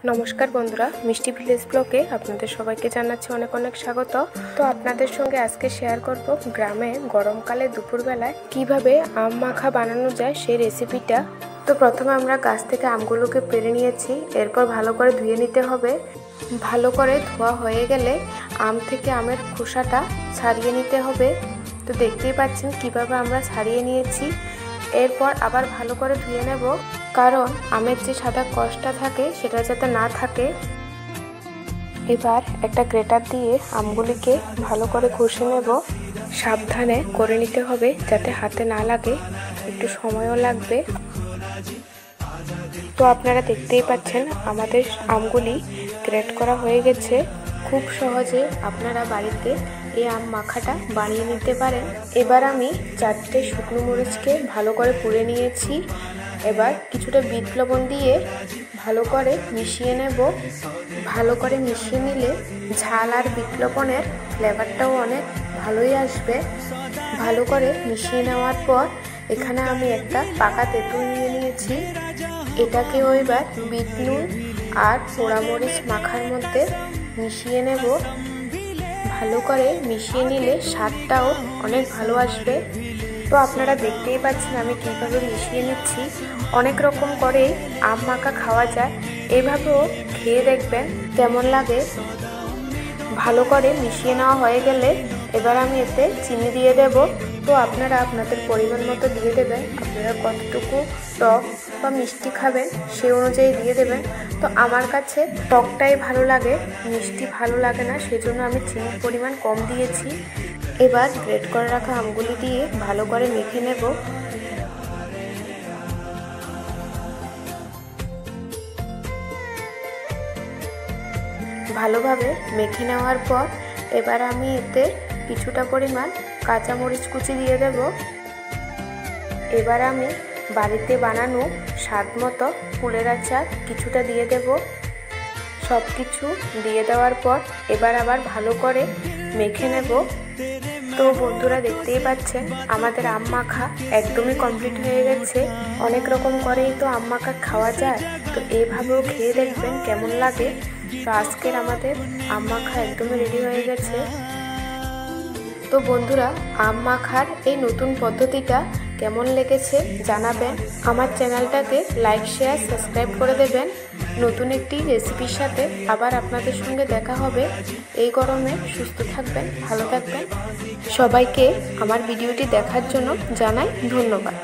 नमस्कार बंधुरा मिष्टि ভিলেজ ব্লগে আপনাদের সবাইকে জানাচ্ছি অনেক অনেক স্বাগত। তো আপনাদের সঙ্গে আজকে শেয়ার করব গ্রামে গরমকালে দুপুরবেলায় কিভাবে আম মাখা বানানো যায় সেই রেসিপিটা। তো প্রথমে আমরা গাছ থেকে আমগুলোকে পেড়ে নিয়েছি, এরপর ভালো করে ধুয়ে নিতে হবে। ভালো করে ধোয়া হয়ে গেলে আম থেকে আমের খোসাটা ছাড়িয়ে নিতে হবে। তো দেখতেই পাচ্ছেন কিভাবে আমরা ছাড়িয়ে নিয়েছি। এরপর আবার ভালো করে ধুয়ে নেব, কারণ আমের যে সাদা কষটা থাকে সেটা যাতে না থাকে। এবার একটা গ্রেটার দিয়ে আমগুলিকে ভালো করে ঘষে নেব। সাবধানে করে নিতে হবে যাতে হাতে না লাগে, একটু সময়ও লাগবে। তো আপনারা দেখতেই পাচ্ছেন আমাদের আমগুলি গ্রেট করা হয়ে গেছে। খুব সহজে আপনারা বাড়িতে এই আম মাখাটা বানিয়ে নিতে পারেন। এবার আমি 4টে শুকনো মরিচকে ভালো করে পুড়ে নিয়েছি। এবার কিছুটা বিট লবণ দিয়ে ভালো করে মিশিয়ে নেব। ভালো করে মিশিয়ে নিলে ঝাল আর বিট লবণের ফ্লেভারটাও অনেক ভালোই আসবে। ভালো করে মিশিয়ে নেওয়ার পর এখানে আমি একটা পাকা তেঁতুল নিয়ে নিয়েছি। এটাকেও এবার বিট নুন আর পোড়ামরিচ মাখার মধ্যে মিশিয়ে নেব। ভালো করে মিশিয়ে নিলে স্বাদটাও অনেক ভালো আসবে। তো আপনারা দেখতেই পাচ্ছেন আমি কীভাবে মিশিয়ে নিচ্ছি। অনেক রকম করে আম মাখা খাওয়া যায়, এভাবেও খেয়ে দেখবেন কেমন লাগে। ভালো করে মিশিয়ে নেওয়া হয়ে গেলে এবার আমি এতে চিনি দিয়ে দেব। তো আপনারা আপনাদের পরিমাণ মতো দিয়ে দেবেন। আপনারা কতটুকু টক বা মিষ্টি খাবেন সেই অনুযায়ী দিয়ে দেবেন। তো আমার কাছে টকটাই ভালো লাগে, মিষ্টি ভালো লাগে না, সেজন্য আমি চিনির পরিমাণ কম দিয়েছি। এবার গ্রেট করে রাখা আমগুলি দিয়ে ভালো করে মেখে নেব। ভালোভাবে মেখে নেওয়ার পর এবার আমি এতে কিছুটা পরিমাণ কাঁচামরিচ কুচি দিয়ে দেব। এবার আমি বাড়িতে বানানো স্বাদ মতো কুলের আচার কিছুটা দিয়ে দেব। সব কিছু দিয়ে দেওয়ার পর এবার আবার ভালো করে মেখে নেব। তো বন্ধুরা দেখতেই পাচ্ছেন আমাদের আম মাখা একদমই কমপ্লিট হয়ে গেছে। অনেক রকম করেই তো আম মাখা খাওয়া যায়, তো এইভাবেও খেয়ে দেখবেন কেমন লাগে। তো আজকের আমাদের আম মাখা একদমই রেডি হয়ে গেছে। তো বন্ধুরা আম মাখার এই নতুন পদ্ধতিটা কেমন লেগেছে জানাবেন। আমার চ্যানেলটাকে লাইক শেয়ার সাবস্ক্রাইব করে দেবেন। নতুন একটি রেসিপির সাথে আবার আপনাদের সঙ্গে দেখা হবে। এই গরমে সুস্থ থাকবেন, ভালো থাকবেন। সবাইকে আমার ভিডিওটি দেখার জন্য জানাই ধন্যবাদ।